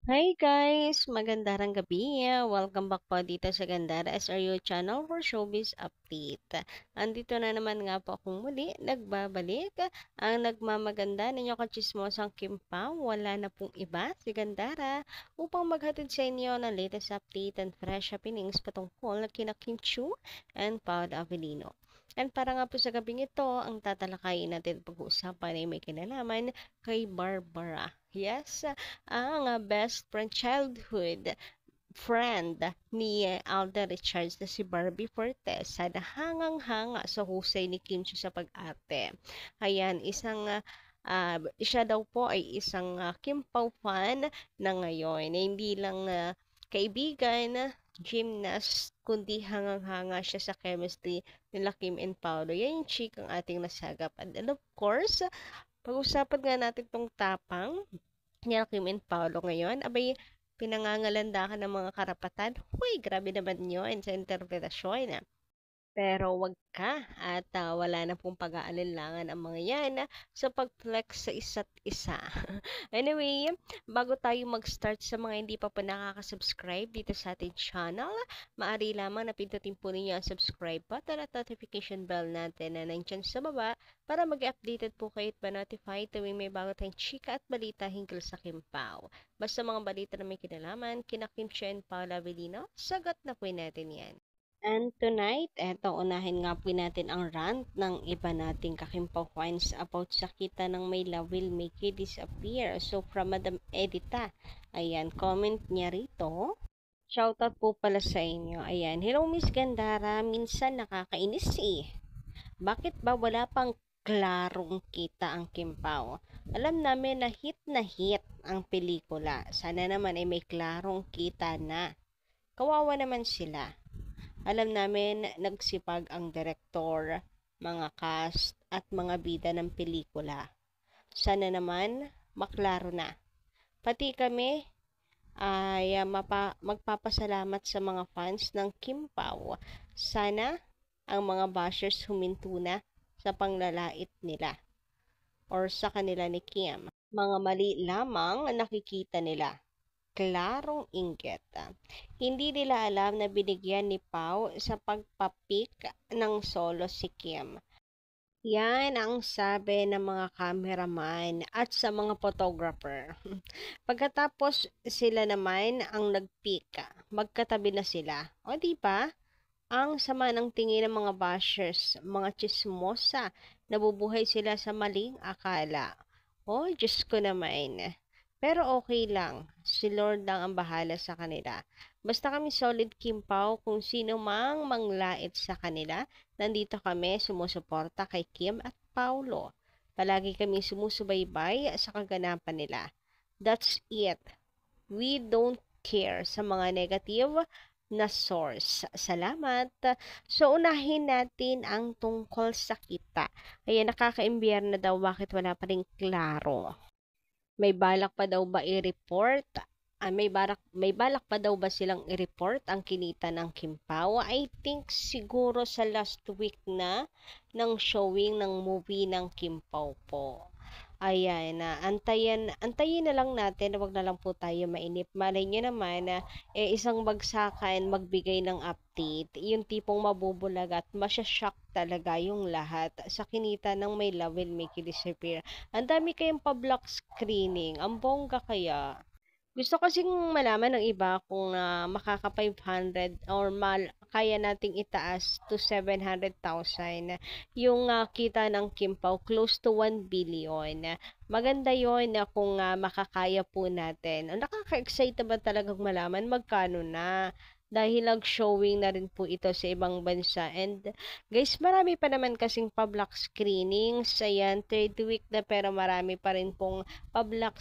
Hi guys! Magandang gabi. Welcome back po dito sa Gandara SRU channel for Showbiz Update. Andito na naman nga po akong muli, nagbabalik. Ang nagmamaganda ninyo kachismosang Kim Pao, wala na pong iba, si Gandara, upang maghatid sa inyo ng latest update and fresh happenings patungkol kina Kim Chiu and Paul Avellino. And para nga po sa gabing ito, ang tatalakayin natin pag-uusapan ay may kinalaman kay Barbara. Yes, ang best friend childhood friend ni Alden Richards na si Barbie Fortes sana hangang-hanga sa husay ni Kim Chiu sa pag-arte. Ayan, siya daw po ay isang Kim Pao fan na ngayon. Hindi lang kaibigan, gymnast, kundi hangang-hanga siya sa chemistry nila Kim and Paolo. Yan yung chikang ating nasagap. And of course, pag-usapan nga natin tong tapang ni Kim and Paolo ngayon, abay, pinangangalandakan ng mga karapatan. Huy, grabe naman yun sa interpretasyon. Pero wag ka at wala na pong pag-aalinlangan ang mga yan sa pag-flex sa isa't isa. Anyway, bago tayo mag-start sa mga hindi pa po nakaka-subscribe dito sa ating channel, maaari lamang na pindutin po ninyo ang subscribe button at notification bell natin na nandyan sa baba para mag-updated po kayo at ma-notify tuwing may bago tayong chika at balita hinggil sa Kim Pao. Basta mga balita na may kinalaman, kina Kim Chiu and Paolo Avellino, sagot na po natin yan. And tonight, eto, unahin nga po natin ang rant ng iba nating kakimpaw fans about sa kita ng may love will make you disappear. So, from Madam Edita, ayan, comment niya rito. Shoutout po pala sa inyo. Ayan, hello Miss Gandara, minsan nakakainis eh. Bakit ba wala pang klarong kita ang Kimpaw? Alam namin na hit ang pelikula. Sana naman ay may klarong kita na. Kawawa naman sila. Alam namin nagsipag ang direktor, mga cast at mga bida ng pelikula. Sana naman maklaro na. Pati kami ay magpapasalamat sa mga fans ng Kim Pao. Sana ang mga bashers huminto na sa panglalait nila or sa kanila ni Kim. Mga mali lamang ang nakikita nila. Klarong inggit. Hindi nila alam na binigyan ni Pau sa pagpapik ng solo si Kim. Yan ang sabi ng mga cameraman at sa mga photographer. Pagkatapos sila naman ang nag-pick, magkatabi na sila. O di ba? Ang sama ng tingin ng mga bashers, mga chismosa, nabubuhay sila sa maling akala. Oh, Diyos ko naman. Pero okay lang, si Lord lang ang bahala sa kanila. Basta kami solid Kimpaw kung sino mang manglait sa kanila, nandito kami sumusuporta kay Kim at Paulo. Palagi kami sumusubaybay sa kaganapan nila. That's it. We don't care sa mga negative na source. Salamat. So, unahin natin ang tungkol sa kita. Ayan, nakaka-imbiyer na daw bakit wala pa rin klaro. May balak pa daw ba i-report? May balak pa daw ba silang i-report ang kinita ng Kimpaw? I think siguro sa last week na ng showing ng movie ng Kimpaw po. Ayan, antayin na lang natin, wag na lang po tayo mainip. Malay nyo naman na isang bagsakan magbigay ng update. Yung tipong mabubulag at masyashock talaga yung lahat sa kinita ng may love will make you disappear. Ang dami kayong pa-block screening. Ang bongga kaya. Gusto kasing malaman ng iba kung makaka 500 or kaya nating itaas to 700,000 yung kita ng Kimpaw close to 1 billion. Maganda yon na kung makakaya po natin. Nakaka-excite ba talagang malaman magkano na dahil nag-showing na rin po ito sa ibang bansa. And guys, marami pa naman kasing pa-block screenings. Ayan, third week na pero marami pa rin pong pa-block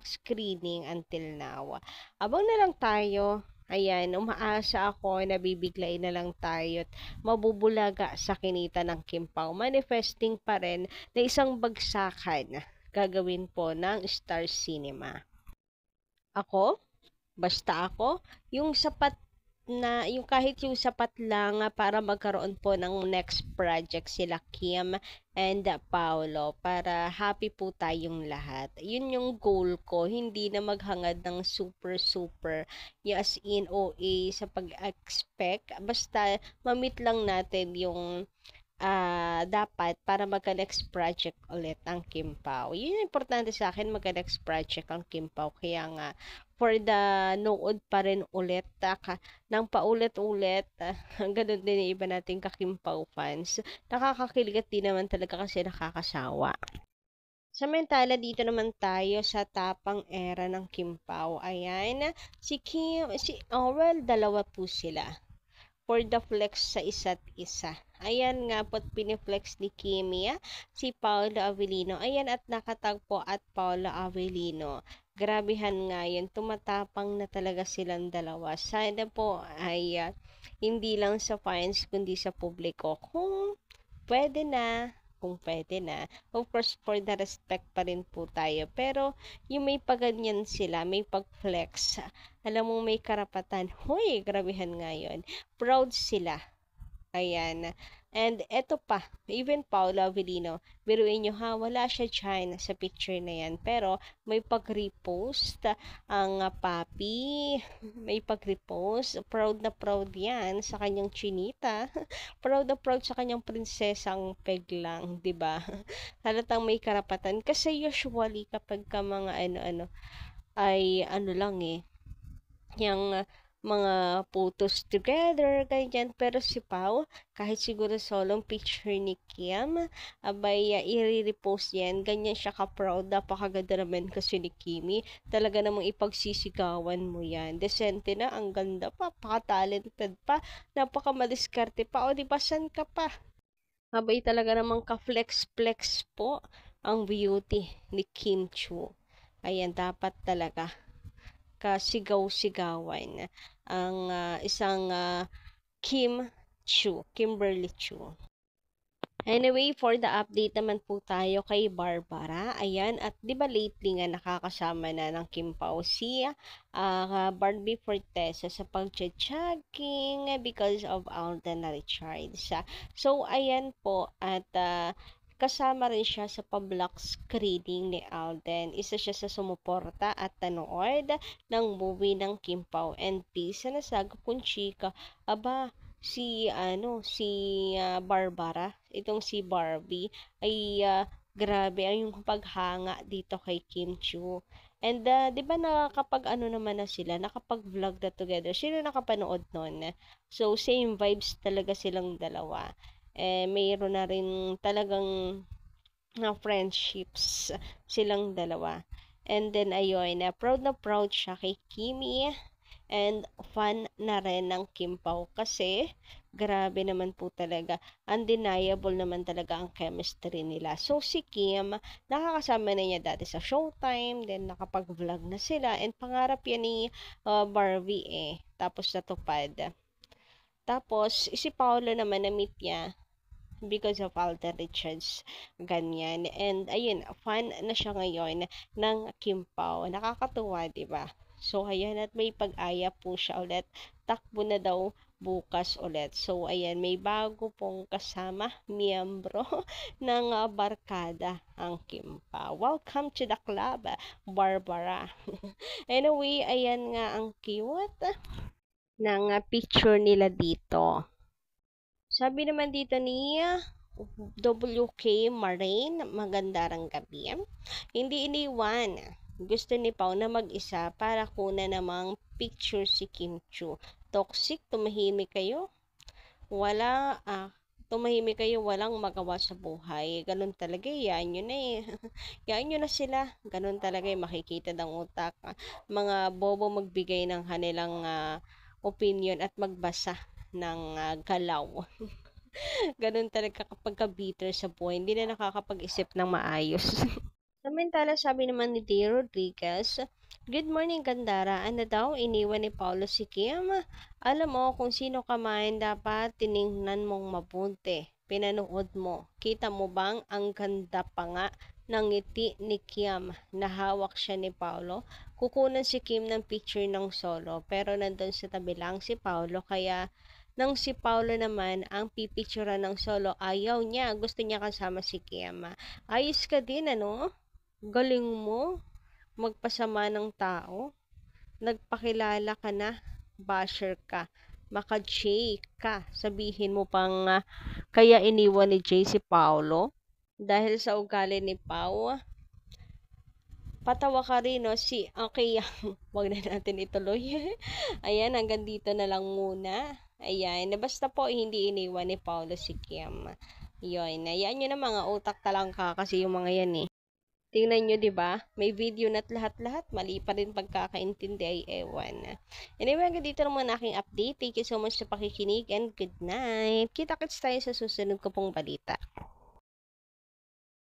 screening until now. Abang na lang tayo. Ayan, umaasa ako na bibiglayin na lang tayo at mabubulaga sa kinita ng Kimpaw. Manifesting pa rin na isang bagsakan gagawin po ng Star Cinema. Ako, basta ako, yung sapat na yung kahit yung sapat lang para magkaroon po ng next project sila Kim and Paolo para happy po tayong lahat. Yun yung goal ko, hindi na maghangad ng super super as in OA sa pag-expect. Basta mamit lang natin yung dapat para magka-next project ulit ang Kim Pao. Yun yung importante sa akin, magka-next project ang Kim Pao. Kaya nga, for the nood pa rin ulit, nang paulit-ulit, ganun din yung iba nating ka-Kim Pao fans. Nakakakilig at di naman talaga kasi nakakasawa. Samantala, dito naman tayo sa tapang era ng Kim Pao. Ayan, well, dalawa po sila for the flex sa isa't isa. Ayan nga po't piniflex ni Kimia si Paolo Avellino. Ayan at nakatagpo at Paolo Avellino. Grabehan nga yun. Tumatapang na talaga silang dalawa. Sana po ay hindi lang sa fans kundi sa publiko. Pwede na, kung pwede na. Of course, for the respect pa rin po tayo. Pero, yung may paganyan sila, may pag-flex, alam mo may karapatan. Hoy, grabehan nga yun. Proud sila. Ayan. And eto pa, even Paolo Avellino, biruin nyo ha, wala siya dyan sa picture na yan. Pero, may pag-repost ang papi. May pag-repost. Proud na proud yan sa kanyang chinita. Proud na proud sa kanyang prinsesang peglang, di ba? Halatang may karapatan. Kasi usually, kapag ka mga ano-ano, ay ano lang yung mga photos together, ganyan. Pero si Pao, kahit siguro solong picture ni Kim, abay, i-repost yan. Ganyan siya ka-proud. Napakaganda naman kasi ni Kimi. Talaga namang ipagsisigawan mo yan. Decente na, ang ganda pa, paka-talented pa, napaka-madiskarte pa. O, di ba, san ka pa? Abay, talaga namang ka-flex-flex po ang beauty ni Kim Chu. Ayan, dapat talaga kasigaw-sigawan ang isang Kimberly Chu. Anyway, for the update naman po tayo kay Barbara. Ayan, at di ba lately nga nakakasama na ng Kim Pao si Barbie Fortesa sa pag-jogging because of Alden Richards. So, ayan po, at kasama rin siya sa pa-block screening ni Alden. Isa siya sa sumuporta at tanood ng movie ng Kim Pao and Peace na nasagap kung chika. Aba, si Barbara, itong si Barbie ay grabe ang yung paghanga dito kay Kim Chu. And 'di ba nakakapag ano naman na sila, nakapag-vlog na together. Sino nakapanood noon? So same vibes talaga silang dalawa. Mayroon na rin talagang friendships silang dalawa. And then ayun, na proud siya kay Kimi. And fan na rin ng Kim Pao kasi grabe naman po talaga. Undeniable naman talaga ang chemistry nila. So si Kim, nakakasama na niya dati sa Showtime, then nakapag-vlog na sila. And pangarap yan ni Barbie Tapos natupad. Tapos si Paolo naman na-meet niya because of Alden Richards, ganyan. And ayun, fan na siya ngayon ng Kim Pao. Nakakatuwa, di ba? So ayan, at may pag-aya po siya ulit. Takbo na daw bukas ulit. So ayan, may bago pong kasama, miyembro ng barkada ang Kim Pao. Welcome to the club, Barbara. Anyway, ayan nga ang cute ng picture nila dito. Sabi naman dito ni WK Marine, magandang gabi. Hindi iniwan. Gusto ni Pao na mag-isa para kuna namang picture si Kim Chu. Toxic, tumahimik kayo. Tumahimik kayo, walang magawa sa buhay. Ganun talaga, yan nyo na yan nyo na sila. Ganun talaga, makikita ng utak. Mga bobo magbigay ng kanilang opinion at magbasa ng galaw. Ganun talaga kapag ka-bitter sa buhay, hindi na nakakapag-isip ng maayos. Samantala, sabi naman ni D. Rodriguez, "Good morning, Gandara. Ano daw, iniwan ni Paulo si Kim? Alam mo, kung sino ka man, dapat tiningnan mong mabuti. Pinanood mo. Kita mo bang ang ganda pa nga ng ngiti ni Kim na hawak siya ni Paulo? kukunan si Kim ng picture ng solo, pero nandun sa tabi lang si Paolo, kaya nang si Paolo naman ang pipicturean ng solo, ayaw niya, gusto niya kasama si Kim. Ayos ka din, ano? Galing mo, magpasama ng tao. Nagpakilala ka na, basher ka, maka-J ka, sabihin mo pang kaya iniwan ni Jay si Paolo dahil sa ugali ni Pau. Patawa ka rin, no? Okay, wag na natin ituloy. Ayan, hanggang dito na lang muna. Ayan, basta po hindi iniwan ni Paolo si Kim. Yun, ayan nyo na mga utak talangka kasi yung mga yan eh. Tingnan nyo, di ba? May video na't lahat-lahat. Mali pa rin pagkakaintindi ay ewan. Anyway, hanggang dito naman aking update. Thank you so much sa pakikinig and good night. Kita-kits tayo sa susunod ko pong balita.